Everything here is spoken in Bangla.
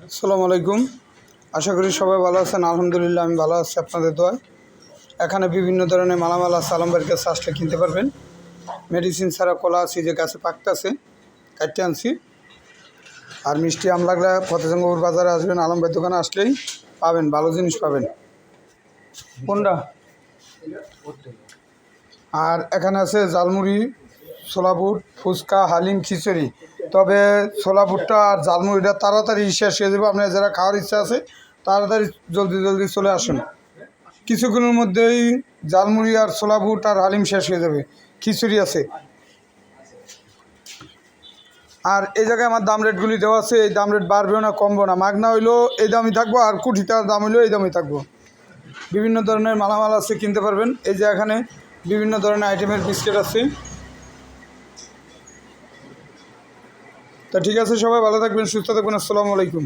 আসসালামু আলাইকুম। আশা করি সবাই ভালো আছেন। আলহামদুলিল্লাহ আমি ভালো আছি আপনাদের দোয়ায়। এখানে বিভিন্ন ধরনের মালামাল আছে, আলমবাড়ির কাছে আসলে কিনতে পারবেন। মেডিসিন ছাড়া কলা আছে যে গাছে পাকতেছে, কাটতে আনছি। আর মিষ্টি আম লাগলে ফতেজঙ্গপুর বাজারে আসবেন, আলমবাড়ির দোকানে আসলেই পাবেন, ভালো জিনিস পাবেন। কোনটা? আর এখানে আছে জালমুড়ি, ছোলা বুট, ফুচকা, হালিম, খিচুড়ি। তবে ছোলা বুটটা আর জালমুড়িটা তাড়াতাড়ি শেষ হয়ে যাবে। আপনার যারা খাওয়ার ইচ্ছা আছে তাড়াতাড়ি জলদি জলদি চলে আসুন। কিছুক্ষণের মধ্যেই জালমুড়ি আর ছোলা বুট আর হালিম শেষ হয়ে যাবে। খিচুড়ি আছে। আর এই জায়গায় আমার দাম রেটগুলি দেওয়া আছে, এই দাম রেট বাড়বেও না কমবো না। মাগনা হইলেও এই দামই থাকবো, আর কুঠিটার দাম হইলেও এই দামই থাকবো। বিভিন্ন ধরনের মালামাল আছে, কিনতে পারবেন। এই যে এখানে বিভিন্ন ধরনের আইটেমের বিস্কিট আছে। তা ঠিক আছে, সবাই ভালো থাকবেন, সুস্থ থাকবেন। আসসালামু আলাইকুম।